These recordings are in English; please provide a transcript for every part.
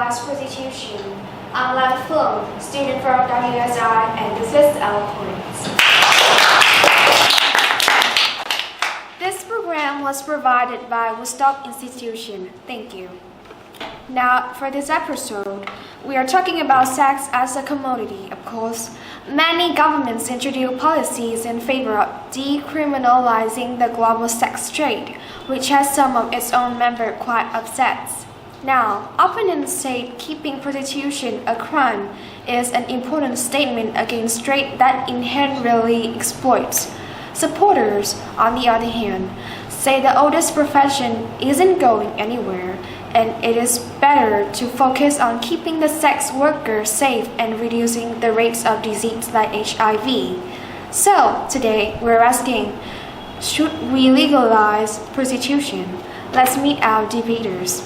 decriminalize prostitution. I'm Lan Phương, student from WSI, and this is our points. This program was provided by Woodstock Institution. Thank you. Now, for this episode, we are talking about sex as a commodity, of course. Many governments introduce policies in favor of decriminalizing the global sex trade, which has some of its own members quite upset. Now, opponents say keeping prostitution a crime is an important statement against trade that inherently exploits. Supporters, on the other hand, say the oldest profession isn't going anywhere, and it is better to focus on keeping the sex workers safe and reducing the rates of disease like HIV. So, today we're asking, should we legalize prostitution? Let's meet our debaters.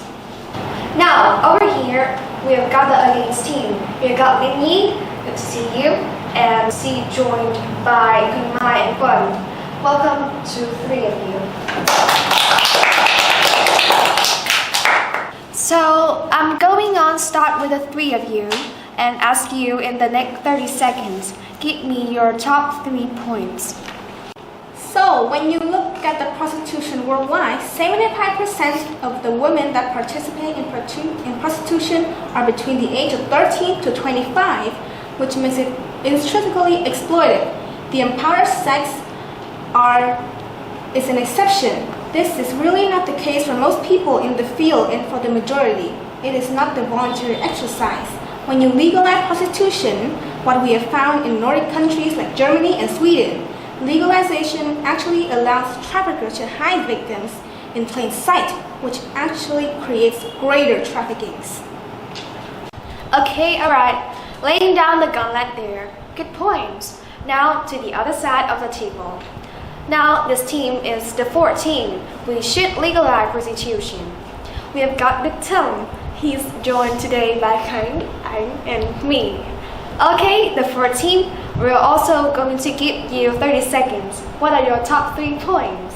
Now, over here, we've got the against team. We've got Linh Nhi, good to see you, and joined by Quỳnh Mai and Quần. Welcome to three of you. So, I'm going to start with the three of you and ask you in the next 30 seconds, give me your top 3 points. So, when you look at the prostitution worldwide, 75% of the women that participate in prostitution are between the age of 13 to 25, which makes it intrinsically exploited. The empowered sex is an exception. This is really not the case for most people in the field and for the majority. It is not the voluntary exercise. When you legalize prostitution, what we have found in Nordic countries like Germany and Sweden, legalization actually allows traffickers to hide victims in plain sight, which actually creates greater traffickings. Okay, alright. Laying down the gauntlet there. Good points. Now to the other side of the table. Now this team is the 4th team. We should legalize prostitution. We have got Big Tom. He's joined today by Khánh, Anh, and me. Okay, the 4th team, we're also going to give you 30 seconds. What are your top 3 points?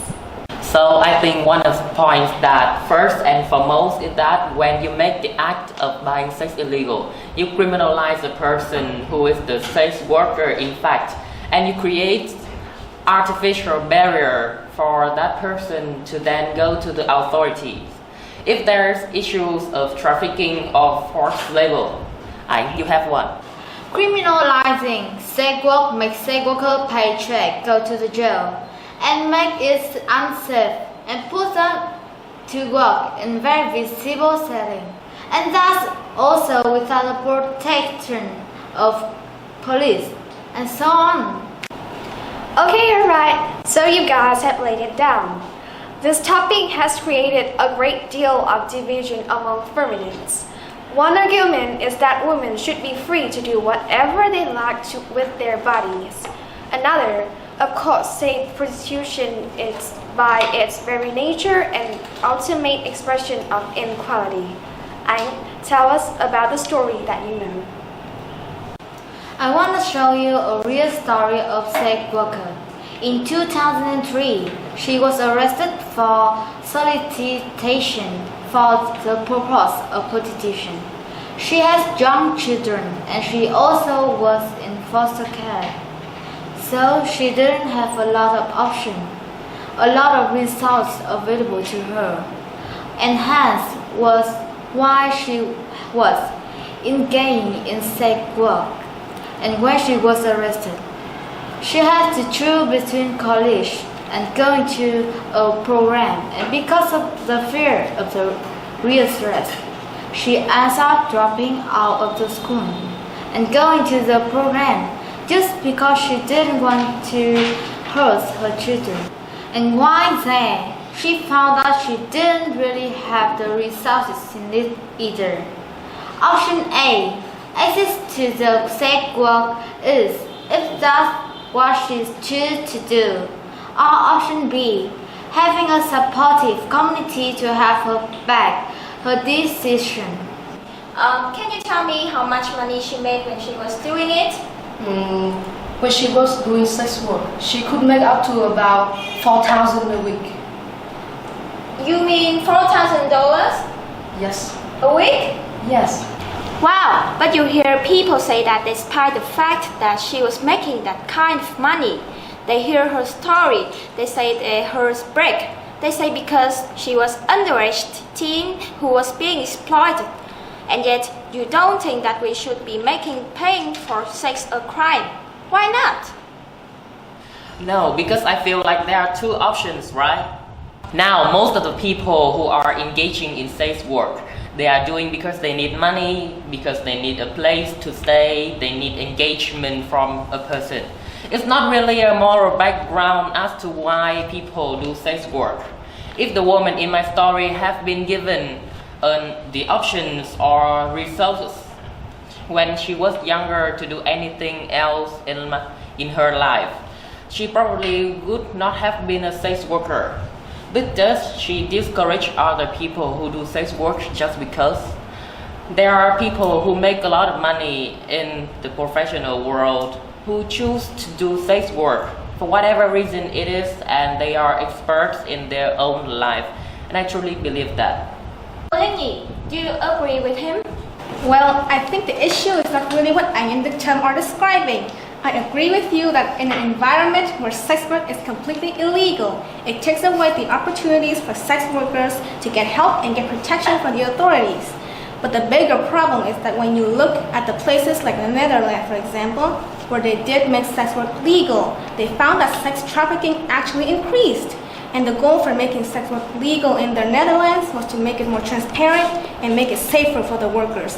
So I think one of the points that first and foremost is that when you make the act of buying sex illegal, you criminalize the person who is the sex worker in fact, and you create artificial barrier for that person to then go to the authorities. If there's issues of trafficking or forced labor, you have one. Criminalizing sex work makes sex workers pay check, go to the jail, and make it unsafe and put them to work in very visible setting, and thus also without the protection of police and so on. Okay, alright, so you guys have laid it down. This topic has created a great deal of division among feminists. One argument is that women should be free to do whatever they like with their bodies. Another, of course, say prostitution is by its very nature an ultimate expression of inequality. Anh, tell us about the story that you know. I want to show you a real story of a sex worker. In 2003, she was arrested for solicitation for the purpose of prostitution. She has young children and she also was in foster care. So she didn't have a lot of options, a lot of resources available to her, and hence was why she was engaged in sex work. And when she was arrested, she had to choose between college and going to a program, and because of the fear of the real threat, she ends up dropping out of the school and going to the program just because she didn't want to hurt her children. And while there, she found that she didn't really have the resources she needed either. Option A, access to the sex work is, if that's what she chooses to do. Or option B, having a supportive community to have her back her decision. Can you tell me how much money she made when she was doing it? When she was doing sex work, she could make up to about $4,000 a week. You mean $4,000? Yes. A week? Yes. Wow, but you hear people say that despite the fact that she was making that kind of money, they hear her story, they say hers break. They say because she was underage teen who was being exploited. And yet you don't think that we should be making paying for sex a crime. Why not? No, because I feel like there are two options, right? Now, most of the people who are engaging in sex work, they are doing because they need money, because they need a place to stay, they need engagement from a person. It's not really a moral background as to why people do sex work. If the woman in my story have been given the options or resources when she was younger to do anything else in her life, she probably would not have been a sex worker. But does she discourage other people who do sex work just because? There are people who make a lot of money in the professional world who choose to do sex work for whatever reason it is, and they are experts in their own life. And I truly believe that. Lenny, do you agree with him? Well, I think the issue is not really what I and the term are describing. I agree with you that in an environment where sex work is completely illegal, it takes away the opportunities for sex workers to get help and get protection from the authorities. But the bigger problem is that when you look at the places like the Netherlands, for example, where they did make sex work legal, they found that sex trafficking actually increased. And the goal for making sex work legal in the Netherlands was to make it more transparent and make it safer for the workers.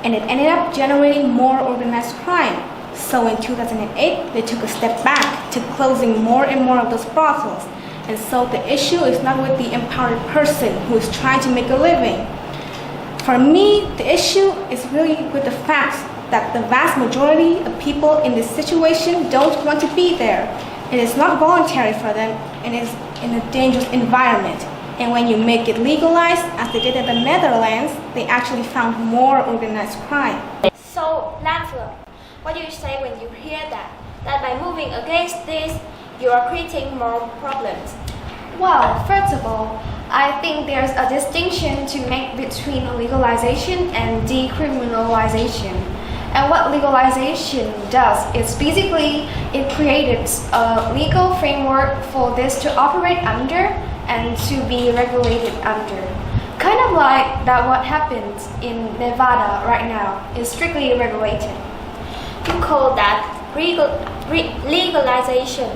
And it ended up generating more organized crime. So in 2008, they took a step back to closing more and more of those brothels. And so the issue is not with the empowered person who is trying to make a living. For me, the issue is really with the fact that the vast majority of people in this situation don't want to be there. It is not voluntary for them, and it is in a dangerous environment. And when you make it legalized, as they did in the Netherlands, they actually found more organized crime. So, Lancelot, what do you say when you hear that? That by moving against this, you are creating more problems? Well, first of all, I think there's a distinction to make between legalization and decriminalization. And what legalization does is basically it created a legal framework for this to operate under and to be regulated under. Kind of like that what happens in Nevada right now is strictly regulated. You call that legalization?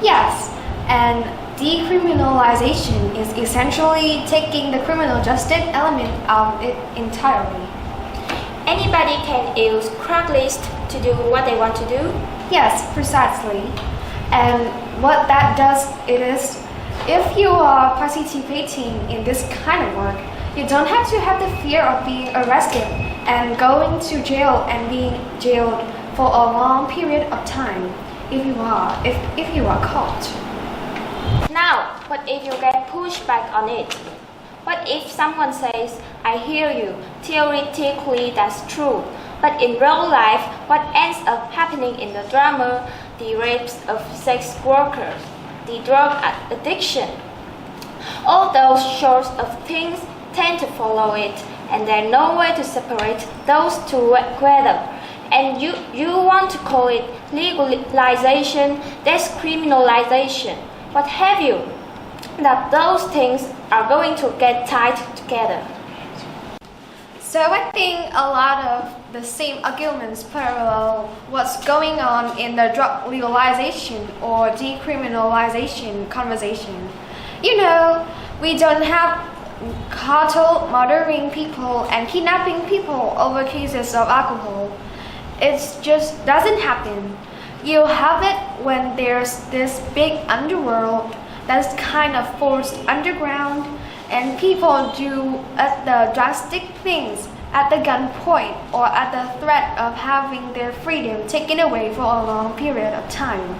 Yes, and decriminalization is essentially taking the criminal justice element out of it entirely. Anybody can use Craigslist to do what they want to do? Yes, precisely. And what that does is, if you are participating in this kind of work, you don't have to have the fear of being arrested and going to jail and being jailed for a long period of time if you are caught. Now, what if you get pushed back on it? What if someone says, I hear you, theoretically that's true, but in real life, what ends up happening in the drama, the rapes of sex workers, the drug addiction, all those sorts of things tend to follow it, and there's no way to separate those two together. And you want to call it legalization, that's criminalization. What have you? That those things are going to get tied together. So I think a lot of the same arguments parallel what's going on in the drug legalization or decriminalization conversation. You know, we don't have cartel murdering people and kidnapping people over cases of alcohol. It just doesn't happen. You have it when there's this big underworld that's kind of forced underground, and people do the drastic things at the gunpoint or at the threat of having their freedom taken away for a long period of time.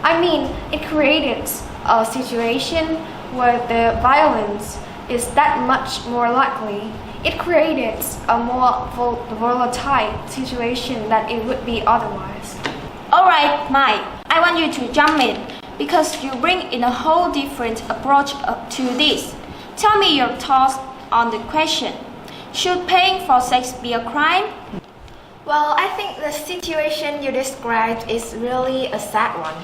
I mean, it created a situation where the violence is that much more likely. It created a more volatile situation than it would be otherwise. Alright, Mike, I want you to jump in because you bring in a whole different approach to this. Tell me your thoughts on the question. Should paying for sex be a crime? Well, I think the situation you described is really a sad one.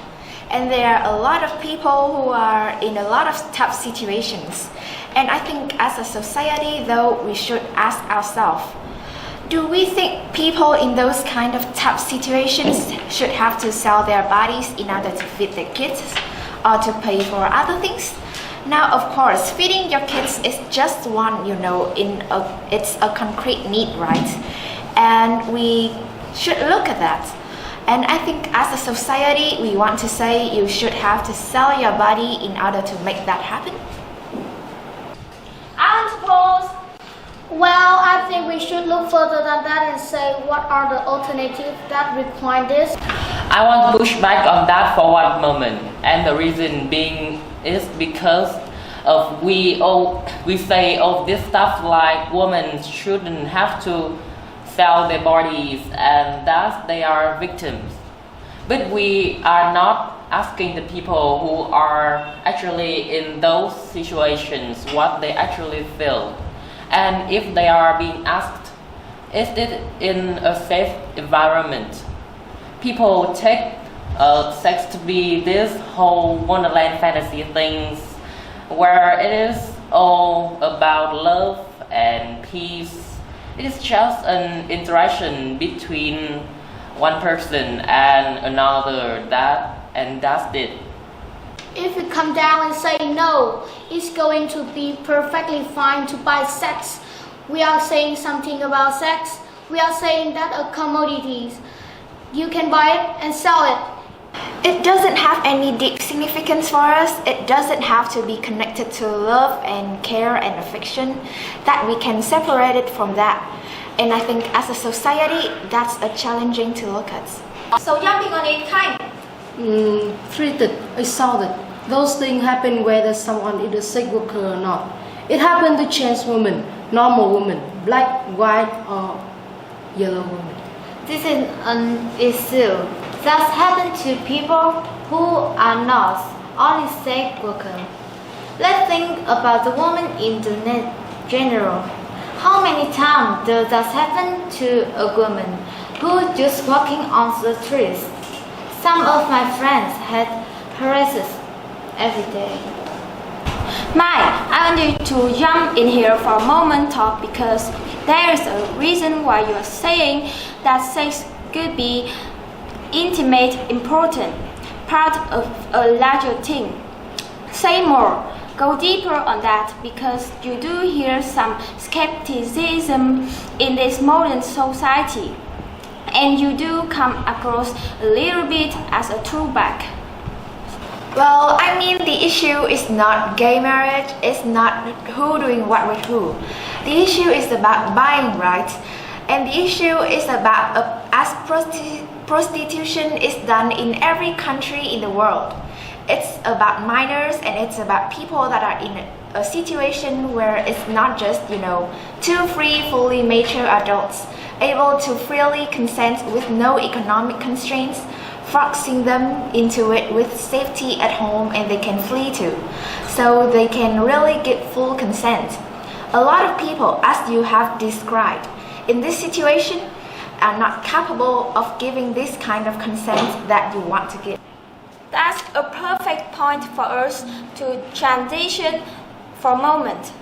And there are a lot of people who are in a lot of tough situations. And I think as a society, though, we should ask ourselves, do we think people in those kind of tough situations should have to sell their bodies in order to feed their kids or to pay for other things? Now, of course, feeding your kids is just one, it's a concrete need, right? And we should look at that. And I think as a society, we want to say you should have to sell your body in order to make that happen. I suppose. Well, I think we should look further than that and say what are the alternatives that require this. I want to push back on that for one moment, and the reason being is because of we say this stuff like women shouldn't have to sell their bodies and thus they are victims. But we are not asking the people who are actually in those situations what they actually feel. And if they are being asked, is it in a safe environment? People take sex to be this whole wonderland fantasy things where it is all about love and peace. It is just an interaction between one person and another, that's it. If we come down and say no, it's going to be perfectly fine to buy sex. We are saying something about sex. We are saying that a commodity. You can buy it and sell it. It doesn't have any deep significance for us. It doesn't have to be connected to love and care and affection, that we can separate it from that. And I think as a society, that's a challenging to look at. So jumping on it, kind. Treated, assaulted. Those things happen whether someone is a sex worker or not. It happened to trans women, normal women, black, white, or yellow women. This is an issue that happens to people who are not only sex workers. Let's think about the woman in the net general. How many times does that happen to a woman who just walking on the streets? Some of my friends had harassed every day. Mai, I want you to jump in here for a moment talk because there is a reason why you are saying that sex could be intimate, important, part of a larger thing. Say more, go deeper on that because you do hear some skepticism in this modern society and you do come across a little bit as a throwback. Well, I mean, the issue is not gay marriage, it's not who doing what with who. The issue is about buying rights, and the issue is about as prostitution is done in every country in the world. It's about minors and it's about people that are in a situation where it's not just, two free, fully mature adults able to freely consent with no economic constraints, forcing them into it with safety at home and they can flee to, so they can really get full consent. A lot of people, as you have described, in this situation are not capable of giving this kind of consent that you want to give. That's a perfect point for us to transition for a moment.